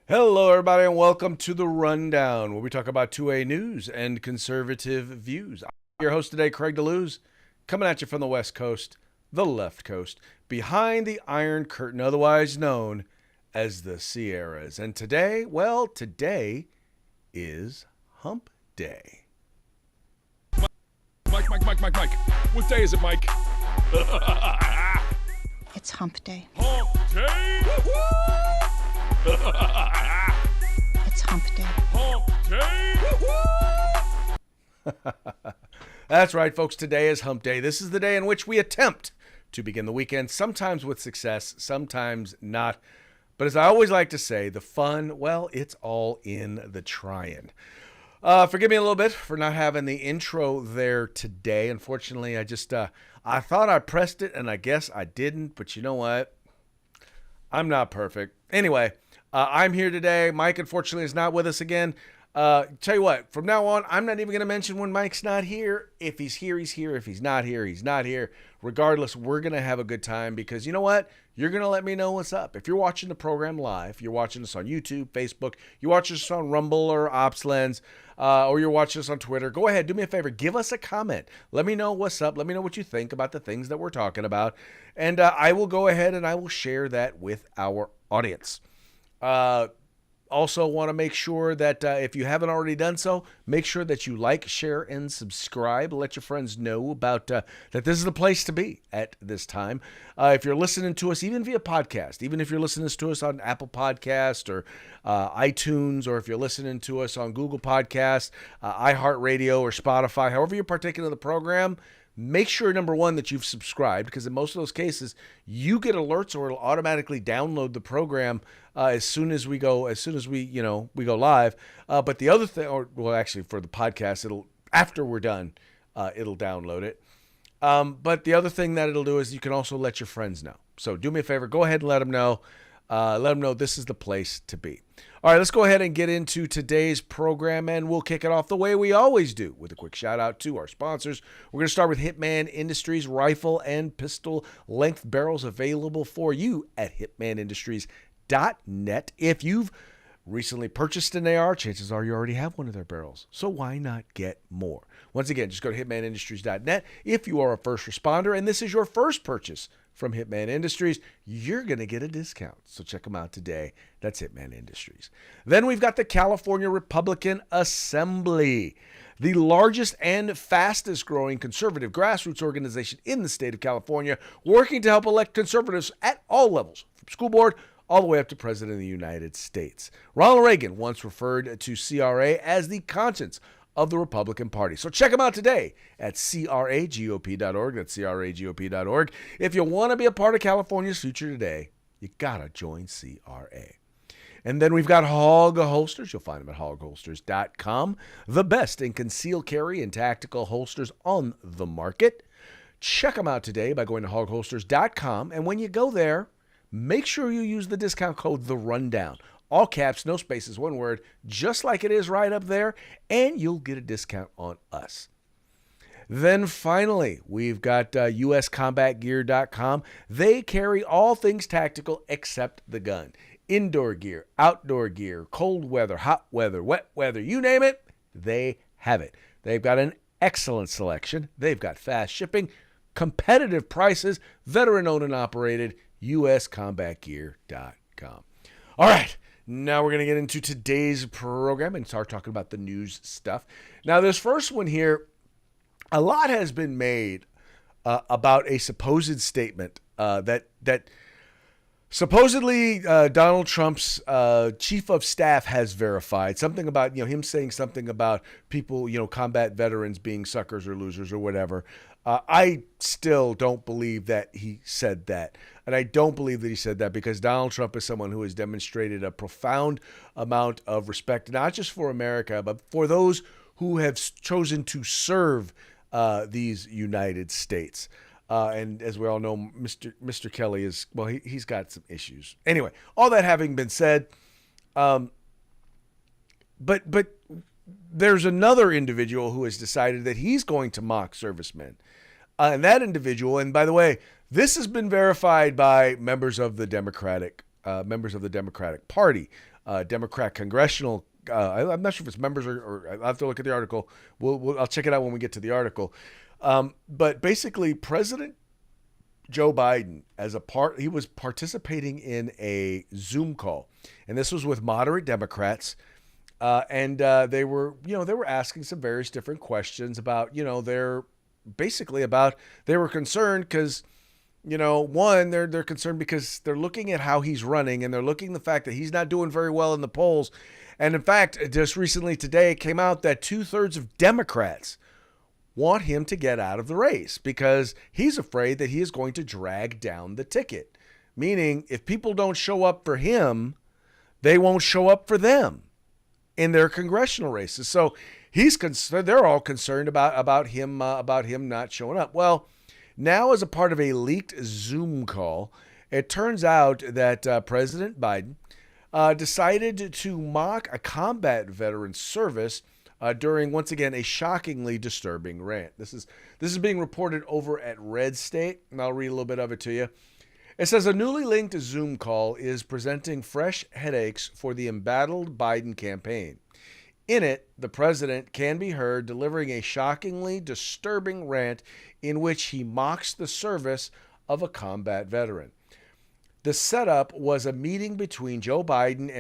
Hello, everybody, and welcome to the Rundown, where we talk about 2A news and conservative views. I'm your host today, Craig DeLuz, coming at you from the West Coast, the left coast, behind the Iron Curtain, otherwise known as the Sierras. And today, well, today is Hump Day. Mike. What day is it, Mike? It's Hump Day. Hump Day! It's Hump Day. Hump Day! That's right, folks. Today is Hump Day. This is the day in which we attempt to begin the weekend, sometimes with success, sometimes not. But as I always like to say, the fun, well, it's all in the trying. Forgive me a little bit for not having the intro there today. Unfortunately, I thought I pressed it, and I guess I didn't. But you know what? I'm not perfect. Anyway, I'm here today. Mike, unfortunately, is not with us again. Tell you what, from now on, I'm not even going to mention when Mike's not here. If he's here, he's here. If he's not here, he's not here. Regardless, we're going to have a good time because you know what? You're going to let me know what's up. If you're watching the program live, you're watching us on YouTube, Facebook, you watch us on Rumble or OpsLens, or you're watching us on Twitter, go ahead, do me a favor, give us a comment. Let me know what's up. Let me know what you think about the things that we're talking about. And I will go ahead and I will share that with our audience. Also want to make sure that if you haven't already done so, make sure that you like, share, and subscribe. Let your friends know about that this is the place to be at this time. If you're listening to us, even via podcast, even if you're listening to us on Apple Podcast or iTunes, or if you're listening to us on Google Podcast, iHeartRadio, or Spotify, however you're partaking of the program, make sure, number one, that you've subscribed, because in most of those cases, you get alerts or it'll automatically download the program as soon as we go live. But the other thing, actually for the podcast, after we're done, it'll download it. But the other thing that it'll do is you can also let your friends know. So do me a favor, go ahead and let them know. Let them know this is the place to be. All right, let's go ahead and get into today's program, and we'll kick it off the way we always do with a quick shout out to our sponsors. We're going to start with Hitman Industries, rifle and pistol length barrels available for you at hitmanindustries.net. If you've recently purchased an AR, chances are you already have one of their barrels, so why not get more? Once again, just go to hitmanindustries.net. If you are a first responder and this is your first purchase from Hitman Industries, you're going to get a discount. So check them out today. That's Hitman Industries. Then we've got the California Republican Assembly, the largest and fastest growing conservative grassroots organization in the state of California, working to help elect conservatives at all levels, from school board all the way up to President of the United States. Ronald Reagan once referred to CRA as the conscience of the Republican Party. So check them out today at cragop.org. That's cragop.org. If you want to be a part of California's future today, you got to join CRA. And then we've got Hog Holsters. You'll find them at hogholsters.com. The best in concealed carry and tactical holsters on the market. Check them out today by going to hogholsters.com. And when you go there, make sure you use the discount code The Rundown. All caps, no spaces, one word, just like it is right up there, and you'll get a discount on us. Then finally, we've got uscombatgear.com. They carry all things tactical except the gun. Indoor gear, outdoor gear, cold weather, hot weather, wet weather, you name it, they have it. They've got an excellent selection. They've got fast shipping, competitive prices, veteran-owned and operated, uscombatgear.com. All right. Now we're going to get into today's program and start talking about the news stuff. Now, this first one here, a lot has been made about a supposed statement that supposedly Donald Trump's chief of staff has verified something about, him saying something about people, combat veterans being suckers or losers or whatever. I still don't believe that he said that. And I don't believe that he said that because Donald Trump is someone who has demonstrated a profound amount of respect, not just for America, but for those who have chosen to serve these United States. And as we all know, Mr. Kelly is, well, he's got some issues. Anyway, all that having been said, but there's another individual who has decided that he's going to mock servicemen. And that individual, and by the way, this has been verified by members of the Democratic Party. Democrat congressional. I'm not sure if it's members or I'll have to look at the article. I'll check it out when we get to the article. But basically, President Joe Biden, he was participating in a Zoom call, and this was with moderate Democrats, and they were asking some various different questions about, they were concerned because, one, they're concerned because they're looking at how he's running, and they're looking at the fact that he's not doing very well in the polls, and in fact, just recently today, it came out that 2/3 of Democrats want him to get out of the race because he's afraid that he is going to drag down the ticket. Meaning, if people don't show up for him, they won't show up for them in their congressional races. So they're all concerned about him not showing up. Well, now as a part of a leaked Zoom call, it turns out that President Biden decided to mock a combat veteran's service during, once again, a shockingly disturbing rant. This is being reported over at Red State, and I'll read a little bit of it to you. It says, a newly linked Zoom call is presenting fresh headaches for the embattled Biden campaign. In it, the president can be heard delivering a shockingly disturbing rant in which he mocks the service of a combat veteran. The setup was a meeting between Joe Biden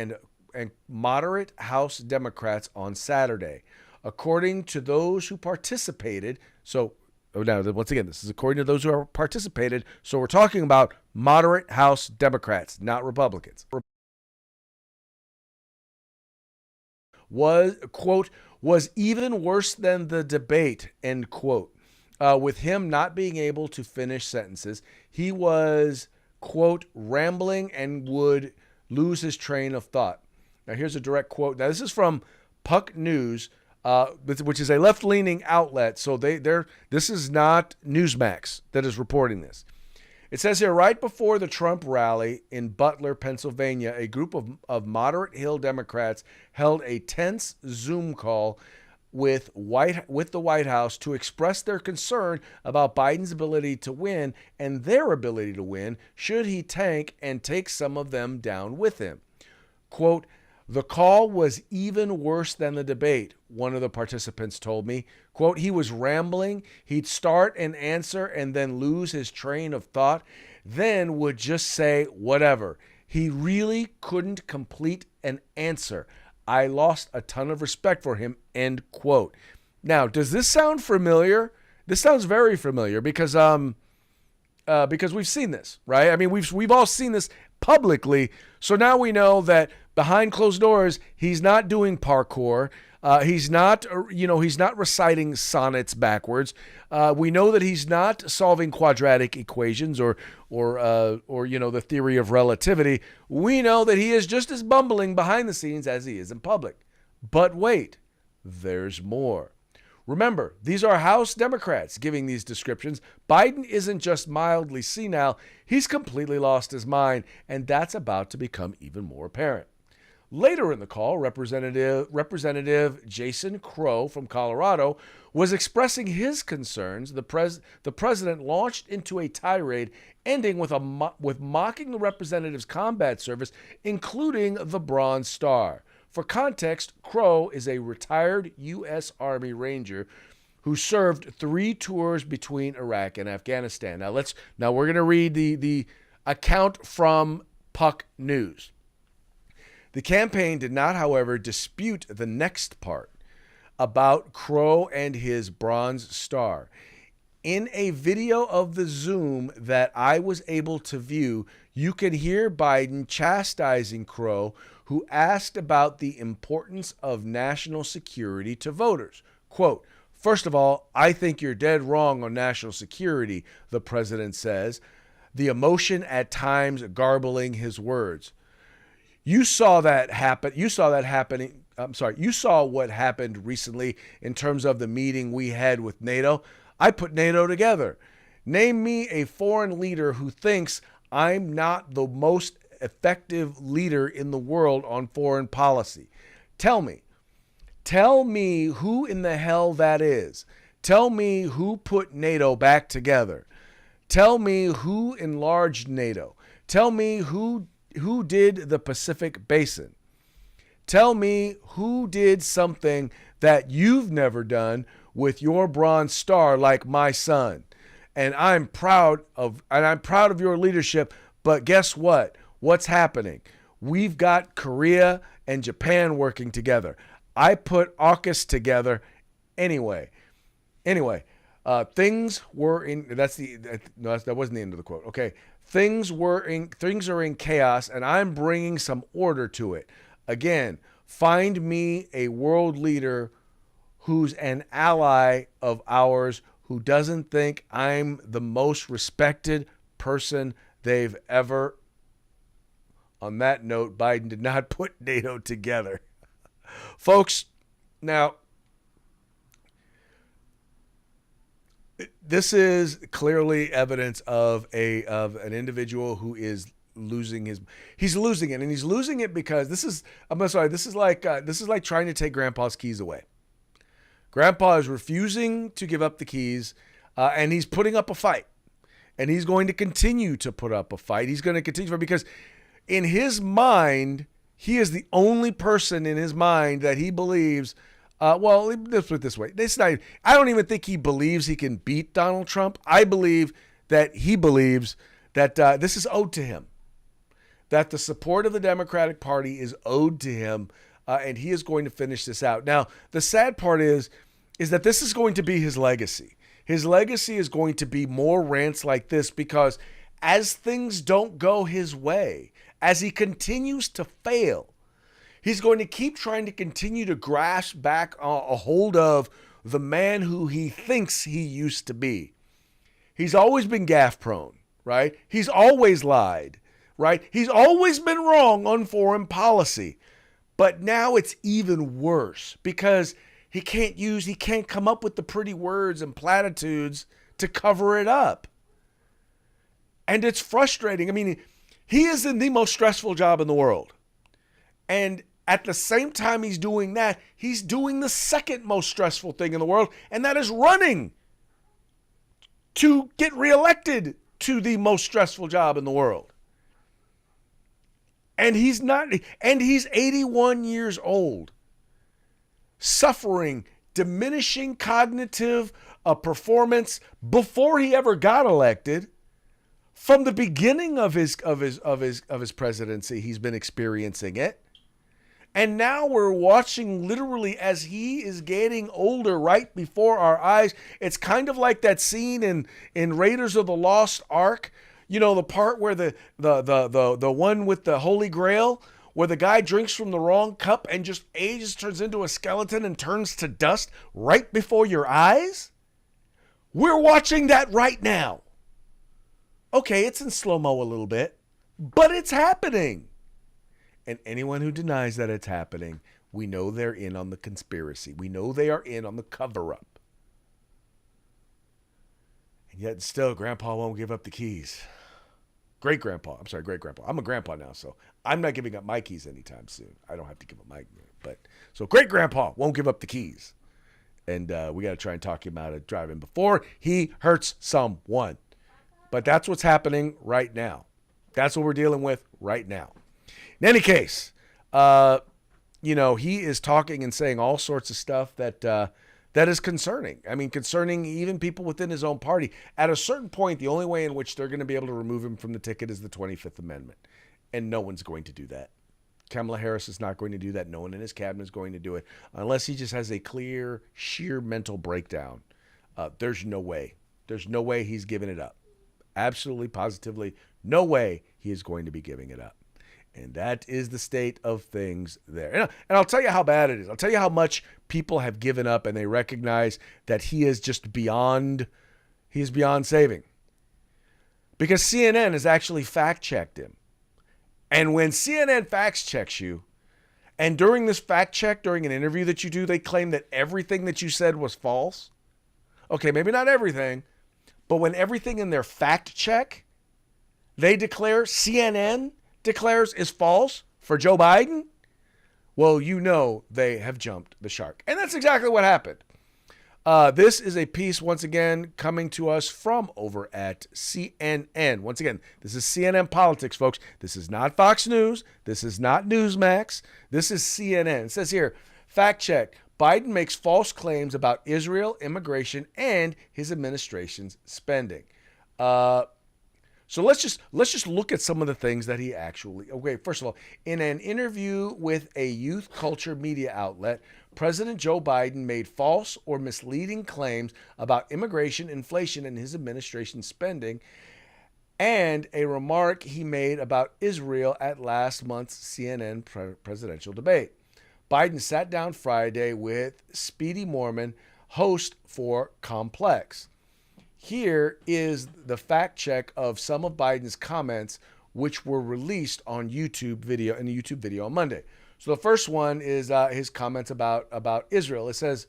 and moderate House Democrats on Saturday. According to those who participated, now once again, this is according to those who participated, so we're talking about moderate House Democrats, not Republicans. Was even worse than the debate, end quote. With him not being able to finish sentences, he was, quote, rambling and would lose his train of thought. Now, here's a direct quote. Now, this is from Puck News, which is a left-leaning outlet. So this is not Newsmax that is reporting this. It says here, right before the Trump rally in Butler, Pennsylvania, a group of moderate Hill Democrats held a tense Zoom call with the White House to express their concern about Biden's ability to win and their ability to win should he tank and take some of them down with him. Quote, the call was even worse than the debate, one of the participants told me. Quote, he was rambling. He'd start an answer and then lose his train of thought, then would just say whatever. He really couldn't complete an answer. I lost a ton of respect for him, end quote. Now, does this sound familiar? This sounds very familiar because we've seen this, right? I mean, we've all seen this publicly. So now we know that behind closed doors, he's not doing parkour. He's not reciting sonnets backwards. We know that he's not solving quadratic equations or the theory of relativity. We know that he is just as bumbling behind the scenes as he is in public. But wait, there's more. Remember, these are House Democrats giving these descriptions. Biden isn't just mildly senile, he's completely lost his mind, and that's about to become even more apparent. Later in the call, Representative Jason Crow from Colorado was expressing his concerns. The president launched into a tirade, ending with mocking the representative's combat service, including the Bronze Star. For context, Crow is a retired U.S. Army Ranger who served 3 tours between Iraq and Afghanistan. Now we're going to read the account from Puck News. The campaign did not, however, dispute the next part about Crow and his Bronze Star. In a video of the Zoom that I was able to view, you can hear Biden chastising Crow, who asked about the importance of national security to voters. Quote, first of all, I think you're dead wrong on national security, the president says, the emotion at times garbling his words. You saw what happened recently in terms of the meeting we had with NATO. I put NATO together. Name me a foreign leader who thinks I'm not the most effective leader in the world on foreign policy. Tell me who in the hell that is. Tell me who put NATO back together. Tell me who enlarged NATO. Tell me who did the Pacific Basin. Tell me who did something that you've never done with your Bronze Star, like my son. And I'm proud of your leadership. But guess what? What's happening? We've got Korea and Japan working together. I put AUKUS together anyway. Things were in. That wasn't the end of the quote. Okay, things are in chaos, and I'm bringing some order to it. Again, find me a world leader who's an ally of ours, who doesn't think I'm the most respected person they've ever. On that note, Biden did not put NATO together. Folks, now, this is clearly evidence of an individual who is losing it, and he's losing it because this is like trying to take Grandpa's keys away. Grandpa is refusing to give up the keys, and he's putting up a fight, and he's going to continue to put up a fight. He's going to continue because in his mind, he is the only person in his mind that he believes. Let's put it this way. I don't even think he believes he can beat Donald Trump. I believe that he believes that this is owed to him, that the support of the Democratic Party is owed to him, and he is going to finish this out. Now, the sad part is that this is going to be his legacy. His legacy is going to be more rants like this because as things don't go his way, as he continues to fail, he's going to keep trying to continue to grasp back a hold of the man who he thinks he used to be. He's always been gaffe prone, right? He's always lied, right? He's always been wrong on foreign policy. But now it's even worse because he can't come up with the pretty words and platitudes to cover it up. And it's frustrating. I mean, he is in the most stressful job in the world. And at the same time he's doing that, he's doing the second most stressful thing in the world, and that is running to get reelected to the most stressful job in the world. And he's 81 years old, suffering diminishing cognitive performance before he ever got elected. From the beginning of his presidency, he's been experiencing it. And now we're watching literally as he is getting older right before our eyes. It's kind of like that scene in Raiders of the Lost Ark. You know, the part where the one with the Holy Grail, where the guy drinks from the wrong cup and just ages, turns into a skeleton and turns to dust right before your eyes? We're watching that right now. Okay, it's in slow-mo a little bit, but it's happening. And anyone who denies that it's happening, we know they're in on the conspiracy. We know they are in on the cover-up. And yet still, Grandpa won't give up the keys. Great-grandpa. I'm a grandpa now, so I'm not giving up my keys anytime soon. I don't have to give up my... So great-grandpa won't give up the keys. And we got to try and talk him out of driving before he hurts someone. But that's what's happening right now. That's what we're dealing with right now. In any case, he is talking and saying all sorts of stuff that is concerning. I mean, concerning even people within his own party. At a certain point, the only way in which they're going to be able to remove him from the ticket is the 25th Amendment. And no one's going to do that. Kamala Harris is not going to do that. No one in his cabinet is going to do it. Unless he just has a clear, sheer mental breakdown. There's no way. There's no way he's giving it up. Absolutely, positively, no way he is going to be giving it up. And that is the state of things there. And I'll tell you how bad it is. I'll tell you how much people have given up and they recognize that he is just beyond saving. Because CNN has actually fact-checked him. And when CNN fact-checks you, and during this fact-check, during an interview that you do, they claim that everything that you said was false. Okay, maybe not everything, but when everything in their fact-check, CNN declares is false for Joe Biden, well, you know they have jumped the shark. And that's exactly what happened. This is a piece, once again, coming to us from over at CNN. Once again, this is CNN Politics, folks. This is not Fox News. This is not Newsmax. This is CNN. It says here, fact check. Biden makes false claims about Israel, immigration, and his administration's spending. So let's just look at some of the things that he actually. Okay, first of all, in an interview with a youth culture media outlet, President Joe Biden made false or misleading claims about immigration, inflation, and his administration's spending, and a remark he made about Israel at last month's CNN presidential debate. Biden sat down Friday with Speedy Morman, host for Complex. Here is the fact check of some of Biden's comments, which were released on YouTube video in a YouTube video on Monday. So the first one is his comments about Israel. It says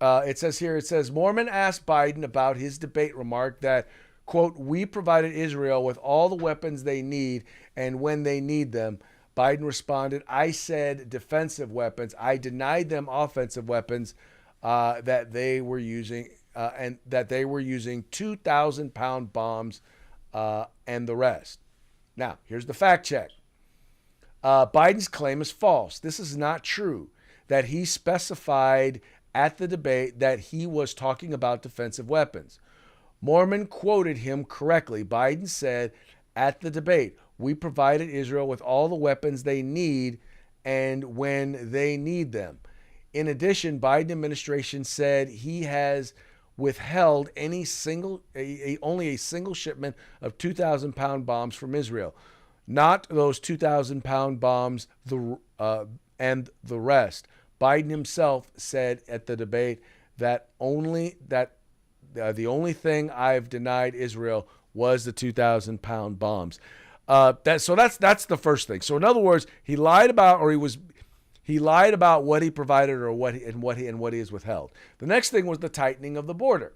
Morman asked Biden about his debate remark that, quote, "We provided Israel with all the weapons they need and when they need them." Biden responded, "I said defensive weapons. I denied them offensive weapons that they were using and that they were using 2,000-pound bombs and the rest." Now, here's the fact check. Biden's claim is false. This is not true. That he specified at the debate that he was talking about defensive weapons. Morman quoted him correctly. Biden said at the debate, "We provided Israel with all the weapons they need and when they need them." In addition, Biden administration said he has withheld only a single shipment of 2,000-pound bombs from Israel, not those 2,000-pound bombs and the rest. Biden himself said at the debate that the only thing I've denied Israel was the 2,000-pound bombs. That's the first thing. So in other words, he lied about what he provided or what he has withheld. The next thing was the tightening of the border.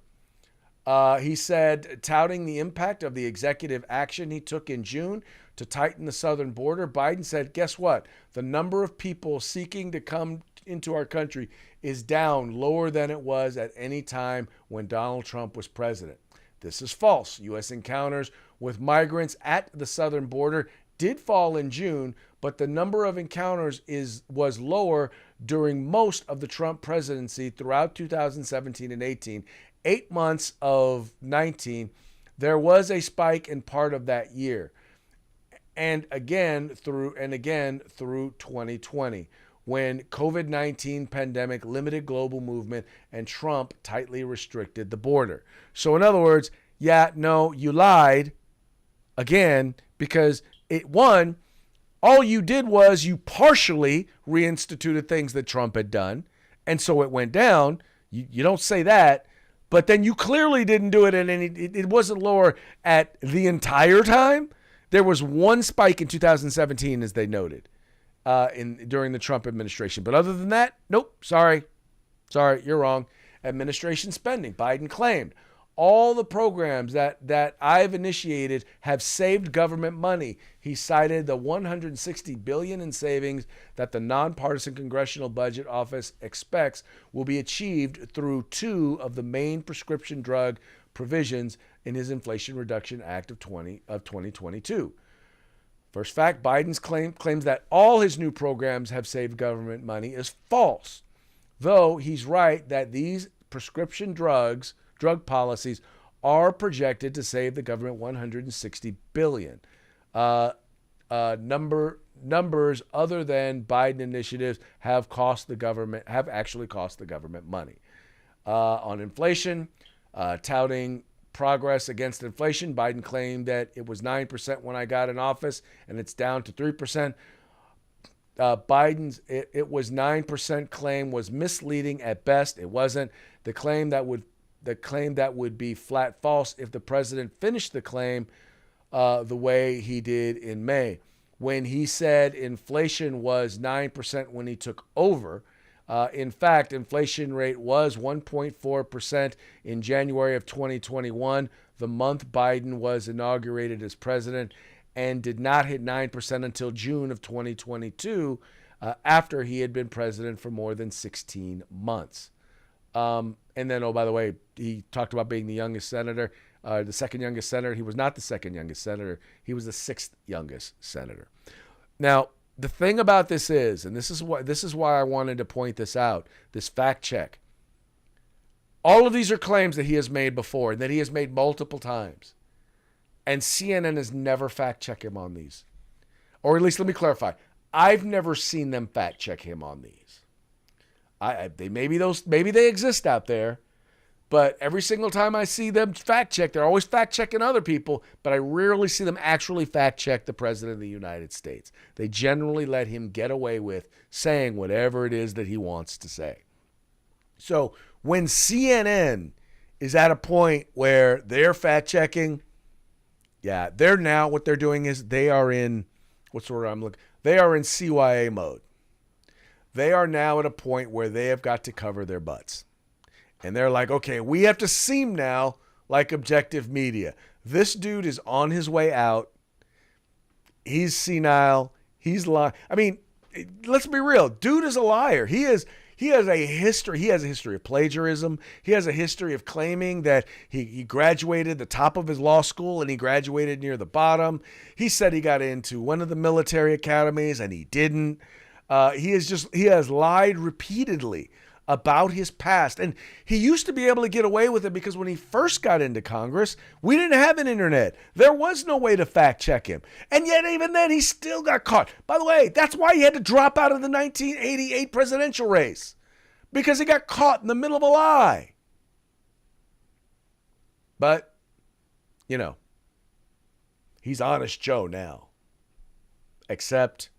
He said, touting the impact of the executive action he took in June to tighten the southern border, Biden said, guess what? The number of people seeking to come into our country is down lower than it was at any time when Donald Trump was president. This is false. U.S. encounters with migrants at the southern border did fall in June, but the number of encounters was lower during most of the Trump presidency throughout 2017 and 18. 8 months of 19, there was a spike in part of that year. And again through 2020, when COVID-19 pandemic limited global movement and Trump tightly restricted the border. So in other words, you lied again, because all you did was you partially reinstituted things that Trump had done, and so it went down. You don't say that, but then you clearly didn't do it, and it wasn't lower at the entire time. There was one spike in 2017, as they noted, during the Trump administration. But other than that, nope, sorry, you're wrong. Administration spending, Biden claimed. All the programs that I've initiated have saved government money. He cited the $160 billion in savings that the nonpartisan Congressional Budget Office expects will be achieved through two of the main prescription drug provisions in his Inflation Reduction Act of 2022. First fact, Biden's claims that all his new programs have saved government money is false, though he's right that these prescription drug policies are projected to save the government $160 billion. Numbers other than Biden initiatives have actually cost the government money. On inflation, touting progress against inflation, Biden claimed that it was 9% when I got in office, and it's down to 3%. Biden's it was 9% claim was misleading at best. It wasn't. The claim that would be flat false if the president finished the claim the way he did in May, when he said inflation was 9% when he took over. In fact, inflation rate was 1.4% in January of 2021, the month Biden was inaugurated as president, and did not hit 9% until June of 2022, after he had been president for more than 16 months. And then, oh, by the way, he talked about being the youngest senator, the second youngest senator. He was not the second youngest senator. He was the sixth youngest senator. Now, the thing about this is, and this is why I wanted to point this out, this fact check. All of these are claims that he has made before, and that he has made multiple times. And CNN has never fact checked him on these. Or at least, let me clarify. I've never seen them fact check him on these. Maybe they exist out there, but every single time I see them fact check, they're always fact checking other people, but I rarely see them actually fact check the President of the United States. They generally let him get away with saying whatever it is that he wants to say. So when CNN is at a point where they're fact checking, yeah, what they're doing is they are in CYA mode. They are now at a point where they have got to cover their butts. And they're like, okay, we have to seem now like objective media. This dude is on his way out. He's senile. He's lying. I mean, let's be real. Dude is a liar. He has a history. He has a history of plagiarism. He has a history of claiming that he graduated the top of his law school and he graduated near the bottom. He said he got into one of the military academies and he didn't. He has lied repeatedly about his past. And he used to be able to get away with it because when he first got into Congress, we didn't have an internet. There was no way to fact check him. And yet even then, he still got caught. By the way, that's why he had to drop out of the 1988 presidential race, because he got caught in the middle of a lie. But, you know, he's Honest Joe now. Except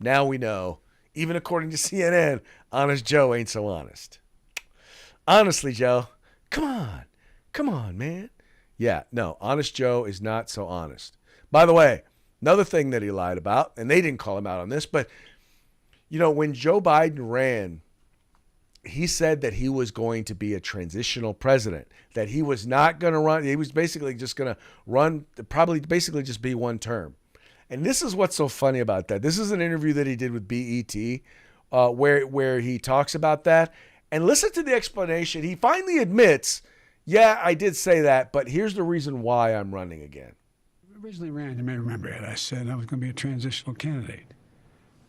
now we know, even according to CNN, Honest Joe ain't so honest. Honestly, Joe, come on, man. Yeah, no, Honest Joe is not so honest. By the way, another thing that he lied about, and they didn't call him out on this, but, you know, when Joe Biden ran, he said that he was going to be a transitional president, that he was not going to run. He was basically just going to run, probably basically just be one term. And this is what's so funny about that. This is an interview that he did with BET where he talks about that. And listen to the explanation. He finally admits, yeah, I did say that, but here's the reason why I'm running again. Originally ran, you may remember it, I said I was going to be a transitional candidate.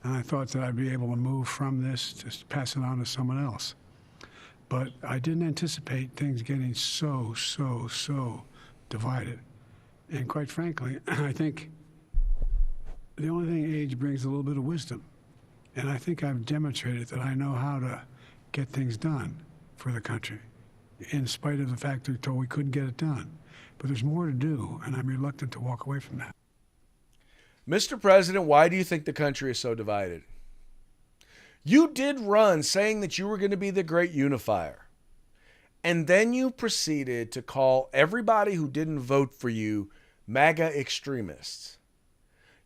And I thought that I'd be able to move from this, just pass it on to someone else. But I didn't anticipate things getting so divided. And quite frankly, I think the only thing age brings is a little bit of wisdom. And I think I've demonstrated that I know how to get things done for the country, in spite of the fact that we told we couldn't get it done. But there's more to do, and I'm reluctant to walk away from that. Mr. President, why do you think the country is so divided? You did run saying that you were going to be the great unifier. And then you proceeded to call everybody who didn't vote for you MAGA extremists.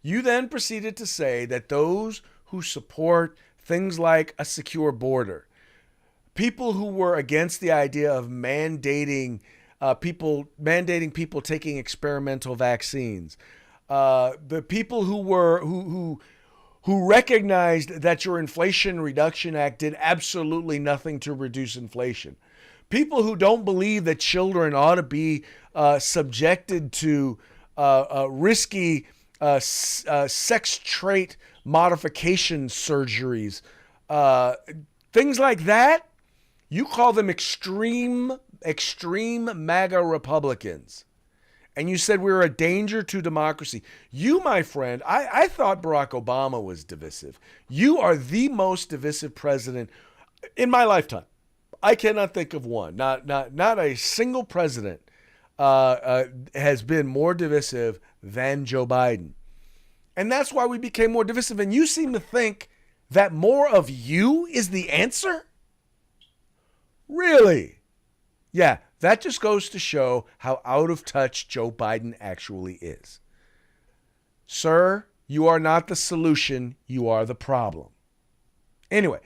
You then proceeded to say that those who support things like a secure border, people who were against the idea of mandating people taking experimental vaccines, the people who recognized that your Inflation Reduction Act did absolutely nothing to reduce inflation, people who don't believe that children ought to be subjected to risky sex trait modification surgeries, things like that. You call them extreme MAGA Republicans. And you said we were a danger to democracy. You, my friend, I thought Barack Obama was divisive. You are the most divisive president in my lifetime. I cannot think of one. Not a single president has been more divisive than Joe Biden. And that's why we became more divisive. And you seem to think that more of you is the answer? Really? Yeah, that just goes to show how out of touch Joe Biden actually is. Sir, you are not the solution. You are the problem. Anyway,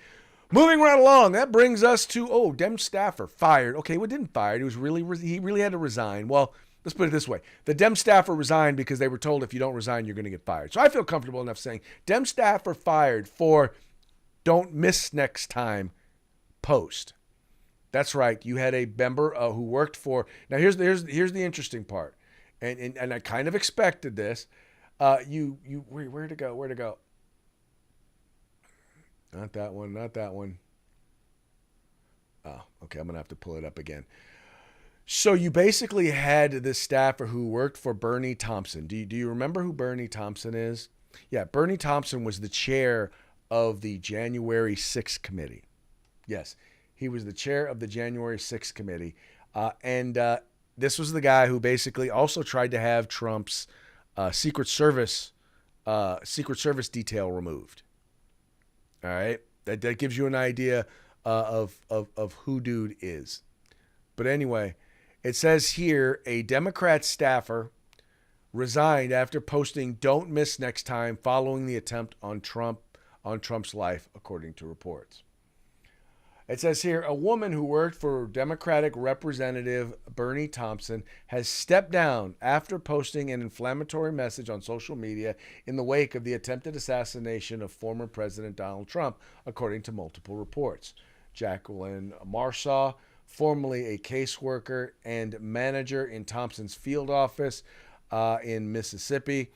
moving right along, that brings us to, Dem staffer fired. Okay, well, didn't fired. He really had to resign. Well, let's put it this way. The Dem staffer resigned because they were told if you don't resign, you're going to get fired. So I feel comfortable enough saying Dem staffer fired for don't miss next time post. That's right. You had a member who worked for. Now here's the interesting part, and I kind of expected this. Where to go? Where to go? Not that one. Not that one. Oh, okay. I'm gonna have to pull it up again. So you basically had this staffer who worked for Bernie Thompson. Do you remember who Bernie Thompson is? Yeah, Bernie Thompson was the chair of the January 6th committee. Yes, he was the chair of the January 6th committee. And this was the guy who basically also tried to have Trump's Secret Service detail removed. All right, that gives you an idea of who dude is. But anyway, it says here a Democrat staffer resigned after posting "Don't miss next time" following the attempt on Trump's life, according to reports. It says here a woman who worked for Democratic Representative Bernie Thompson has stepped down after posting an inflammatory message on social media in the wake of the attempted assassination of former President Donald Trump, according to multiple reports. Jacqueline Marsaw, formerly a caseworker and manager in Thompson's field office in Mississippi,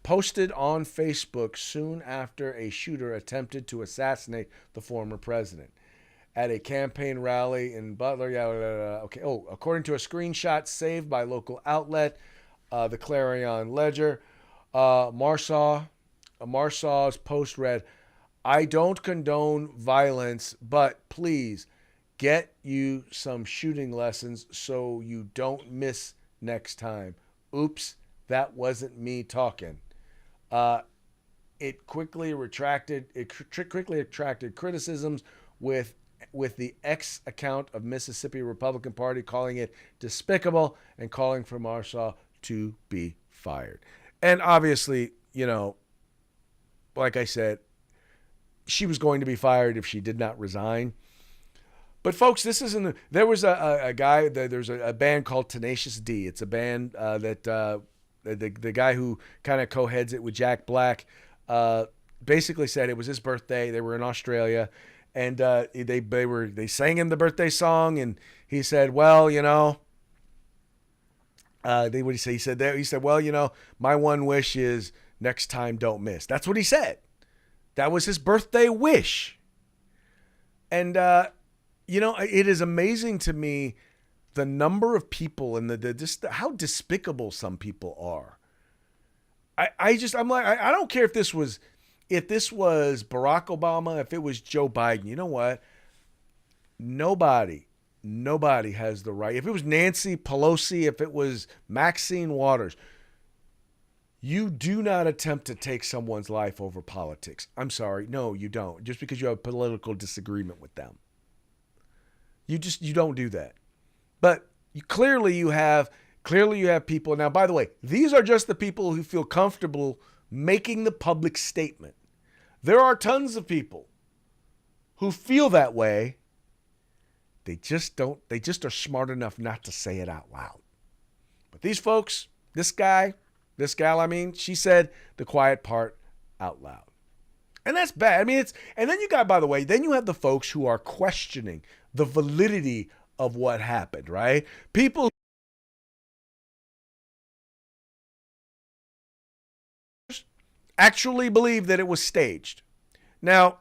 posted on Facebook soon after a shooter attempted to assassinate the former president. At a campaign rally in Butler, according to a screenshot saved by local outlet, the Clarion Ledger, Marsaw's post read, "I don't condone violence, but please get you some shooting lessons so you don't miss next time. Oops, that wasn't me talking." It quickly attracted criticisms with the X account of Mississippi Republican Party calling it despicable and calling for Marsaw to be fired. And obviously, like I said, she was going to be fired if she did not resign. But folks, this isn't. There was a guy. There's a band called Tenacious D. It's a band that the guy who kind of co-heads it with Jack Black basically said it was his birthday. They were in Australia. And they sang him the birthday song, and he said, "Well, what did he say? He said, "Well, my one wish is next time don't miss." That's what he said. That was his birthday wish. And it is amazing to me the number of people and how despicable some people are. I'm like, I don't care if this was Barack Obama, if it was Joe Biden. You know what? Nobody has the right. If it was Nancy Pelosi, if it was Maxine Waters, you do not attempt to take someone's life over politics. I'm sorry. No, you don't. Just because you have a political disagreement with them. You don't do that. But clearly you have people. Now, by the way, these are just the people who feel comfortable making the public statement. There are tons of people who feel that way. They just are smart enough not to say it out loud. But these folks, this gal, she said the quiet part out loud. And that's bad. And then you have the folks who are questioning the validity of what happened, right? People actually believe that it was staged. Now,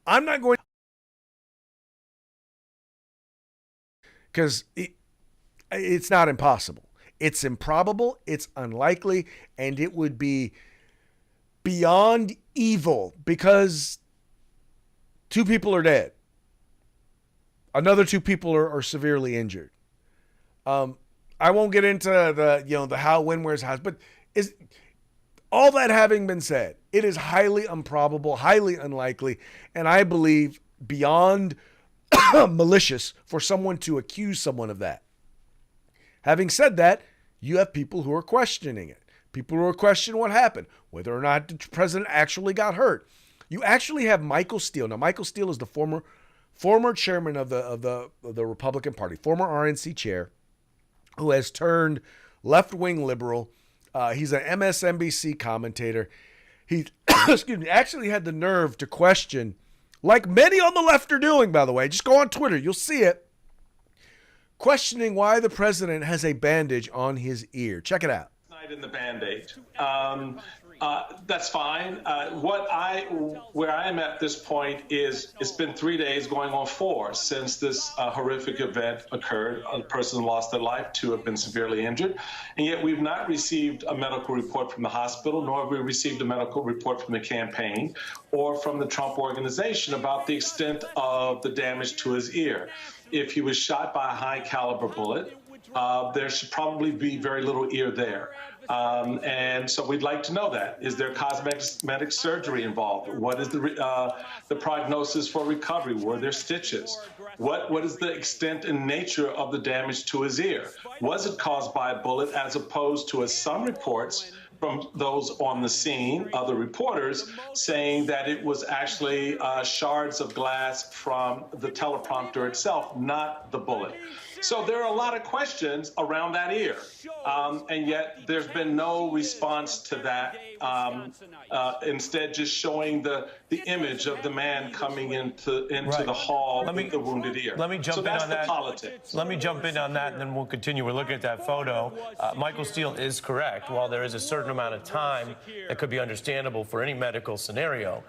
I'm not going, because it's not impossible. It's improbable, it's unlikely, and it would be beyond evil because 2 people are dead. Another 2 people are severely injured. I won't get into the how, when, where's, how, but all that having been said, it is highly improbable, highly unlikely, and I believe beyond malicious for someone to accuse someone of that. Having said that, you have people who are questioning it. People who are questioning what happened, whether or not the president actually got hurt. You actually have Michael Steele. Now, Michael Steele is the former chairman of the Republican Party, former RNC chair, who has turned left-wing liberal. He's an MSNBC commentator. He actually had the nerve to question like many on the left are doing, by the way. Just go on Twitter. You'll see it. Questioning why the president has a bandage on his ear. Check it out. Night in the Band-Aid. That's fine. Where I am at this point is it's been 3 days going on 4 since this horrific event occurred. A person lost their life, 2 have been severely injured, and yet we've not received a medical report from the hospital, nor have we received a medical report from the campaign or from the Trump organization about the extent of the damage to his ear. If he was shot by a high caliber bullet, there should probably be very little ear there. And so we'd like to know that. Is there cosmetic surgery involved? What is the prognosis for recovery? Were there stitches? What is the extent and nature of the damage to his ear? Was it caused by a bullet as opposed to, as some reports from those on the scene, other reporters, saying that it was actually shards of glass from the teleprompter itself, not the bullet? So there are a lot of questions around that ear, and yet there's been no response to that. Instead, just showing the image of the man coming into the hall with the wounded ear. Let me jump in on that. Politics. Let me jump in on that, and then we'll continue. We're looking at that photo. Michael Steele is correct. While there is a certain amount of time that could be understandable for any medical scenario,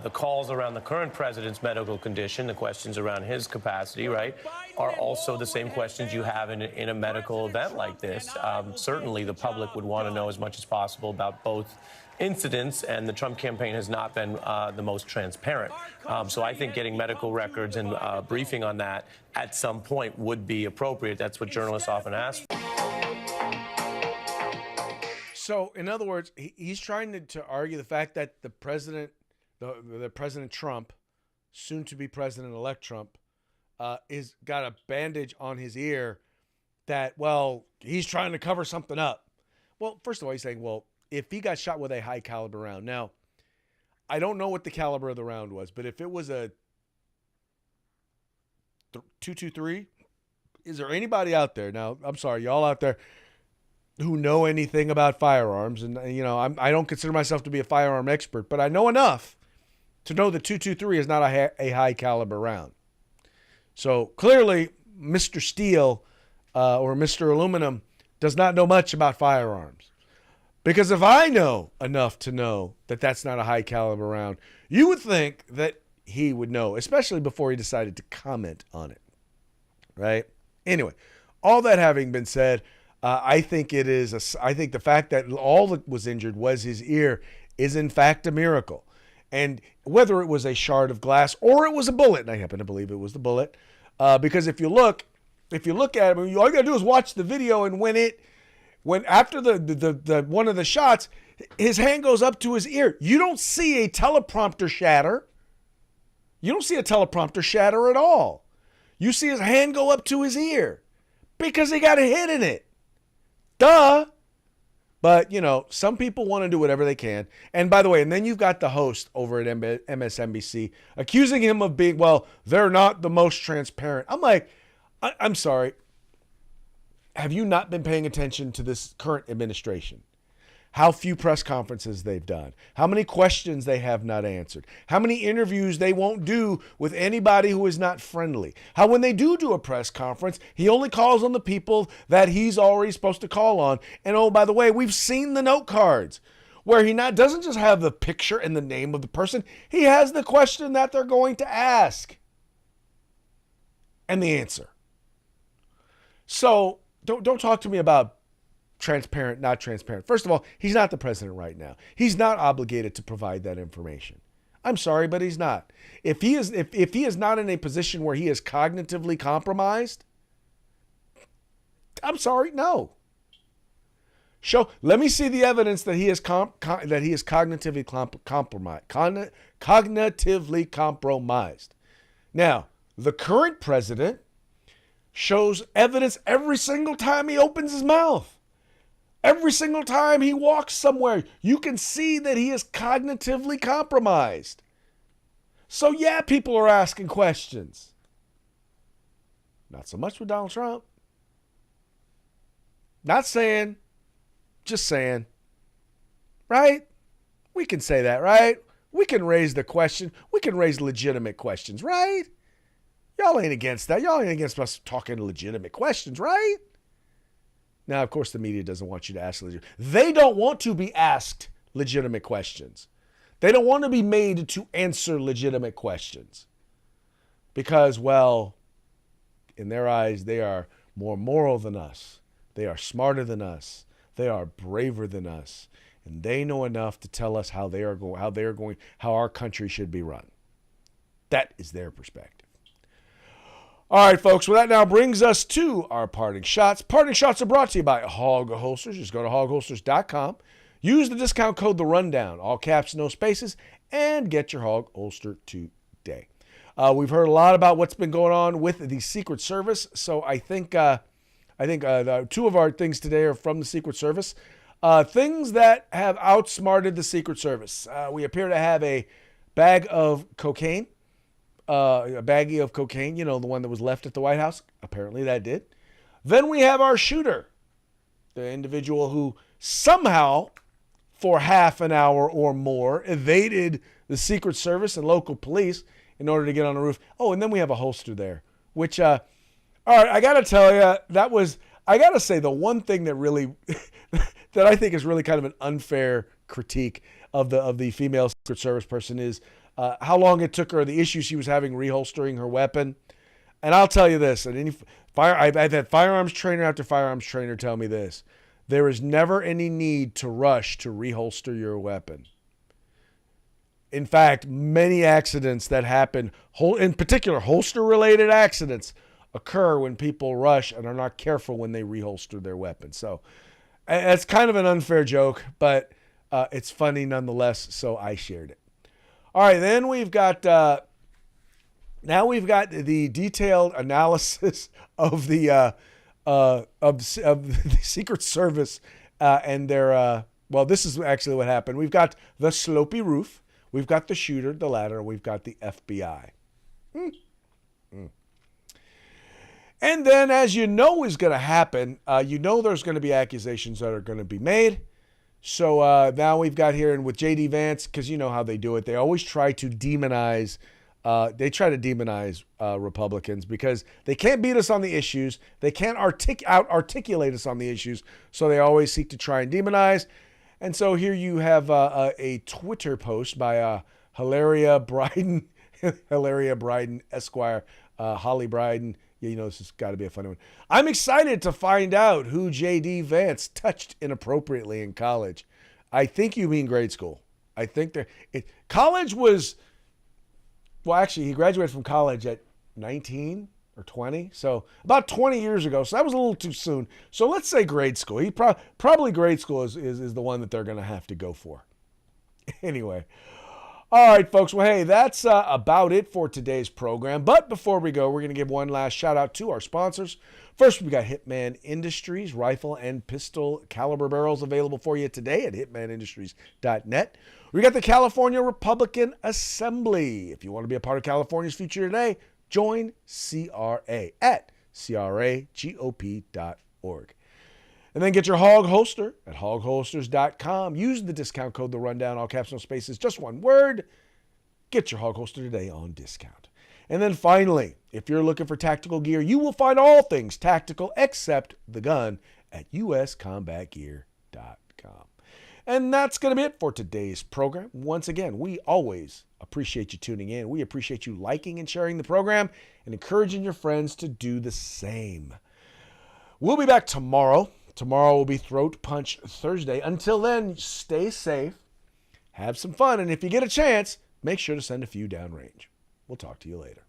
the calls around the current president's medical condition, the questions around his capacity, right, are also the same questions you have in a medical event like this. Certainly, the public would want to know as much as possible about both incidents, and the Trump campaign has not been the most transparent. So I think getting medical records and briefing on that at some point would be appropriate. That's what journalists often ask for. So, in other words, he's trying to argue the fact that the president, the President Trump, soon to be President-elect Trump, is got a bandage on his ear that, well, he's trying to cover something up. Well, first of all, he's saying, well, if he got shot with a high caliber round. Now, I don't know what the caliber of the round was, but if it was a .223, is there anybody out there? Now, I'm sorry, y'all out there who know anything about firearms, and you know, I don't consider myself to be a firearm expert, but I know enough to know that .223 is not a high caliber round. So clearly, Mr. Steel or Mr. Aluminum does not know much about firearms. Because if I know enough to know that that's not a high caliber round, you would think that he would know, especially before he decided to comment on it. Right? Anyway, all that having been said, I think I think the fact that all that was injured was his ear is in fact a miracle. And whether it was a shard of glass or it was a bullet, and I happen to believe it was the bullet, because if you look at it, all you gotta do is watch the video, and when after the one of the shots, his hand goes up to his ear. You don't see a teleprompter shatter. You don't see a teleprompter shatter at all. You see his hand go up to his ear because he got a hit in it. Duh. But, you know, some people want to do whatever they can. And by the way, and then you've got the host over at MSNBC accusing him of being, well, they're not the most transparent. I'm like, I'm sorry. Have you not been paying attention to this current administration? How few press conferences they've done, how many questions they have not answered, how many interviews they won't do with anybody who is not friendly, how when they do a press conference, he only calls on the people that he's already supposed to call on. And oh, by the way, we've seen the note cards where he doesn't just have the picture and the name of the person, he has the question that they're going to ask and the answer. So don't talk to me about transparent, not transparent. First of all, he's not the president right now. He's not obligated to provide that information. I'm sorry, but he's not. If he is not in a position where he is cognitively compromised, I'm sorry, no. Let me see the evidence that he is cognitively compromised. Now, the current president shows evidence every single time he opens his mouth. Every single time he walks somewhere, you can see that he is cognitively compromised. So yeah, people are asking questions. Not so much with Donald Trump. Not saying, just saying. Right? We can say that, right? We can raise the question. We can raise legitimate questions, right? Y'all ain't against that. Y'all ain't against us talking legitimate questions, right? Now, of course, the media doesn't want you to ask legitimate. They don't want to be asked legitimate questions. They don't want to be made to answer legitimate questions. Because, well, in their eyes, they are more moral than us. They are smarter than us. They are braver than us. And they know enough to tell us how our country should be run. That is their perspective. All right, folks. Well, that now brings us to our parting shots. Parting shots are brought to you by Hog Holsters. Just go to hogholsters.com. Use the discount code The Rundown, all caps, no spaces, and get your Hog holster today. We've heard a lot about what's been going on with the Secret Service, so I think two of our things today are from the Secret Service. Things that have outsmarted the Secret Service. We appear to have a bag of cocaine. A baggie of cocaine, the one that was left at the White House. Apparently that did. Then we have our shooter, the individual who somehow, for half an hour or more, evaded the Secret Service and local police in order to get on the roof. Oh, and then we have a holster there, which, all right, I got to tell you, I got to say the one thing that really, that I think is really kind of an unfair critique of the female Secret Service person is, how long it took her, the issue she was having reholstering her weapon. And I'll tell you this, I've had firearms trainer after firearms trainer tell me this. There is never any need to rush to reholster your weapon. In fact, many accidents that happen, in particular holster-related accidents, occur when people rush and are not careful when they reholster their weapon. So it's kind of an unfair joke, but it's funny nonetheless, so I shared it. All right, then we've got now we've got the detailed analysis of the Secret Service and their well, this is actually what happened. We've got the slopey roof, we've got the shooter, the ladder, we've got the FBI. And then, as you know is going to happen, there's going to be accusations that are going to be made. So now we've got here, and with J.D. Vance, because you know how they do it, they always try to demonize. Republicans because they can't beat us on the issues. They can't articulate us on the issues. So they always seek to try and demonize. And so here you have a Twitter post by Hilaria Bryden, Esquire, Holly Bryden. Yeah, this has got to be a funny one. I'm excited to find out who J.D. Vance touched inappropriately in college. I think you mean grade school. I think college was, well, actually, he graduated from college at 19 or 20. So about 20 years ago. So that was a little too soon. So let's say grade school. He probably grade school is the one that they're going to have to go for. Anyway. All right, folks. Well, hey, that's about it for today's program. But before we go, we're going to give one last shout out to our sponsors. First, we got Hitman Industries, rifle and pistol caliber barrels available for you today at hitmanindustries.net. We got the California Republican Assembly. If you want to be a part of California's future today, join CRA at cragop.org. And then get your Hog holster at hogholsters.com. Use the discount code The Rundown, all caps, no spaces, just one word. Get your Hog holster today on discount. And then finally, if you're looking for tactical gear, you will find all things tactical except the gun at uscombatgear.com. And that's going to be it for today's program. Once again, we always appreciate you tuning in. We appreciate you liking and sharing the program and encouraging your friends to do the same. We'll be back tomorrow. Tomorrow will be Throat Punch Thursday. Until then, stay safe, have some fun, and if you get a chance, make sure to send a few downrange. We'll talk to you later.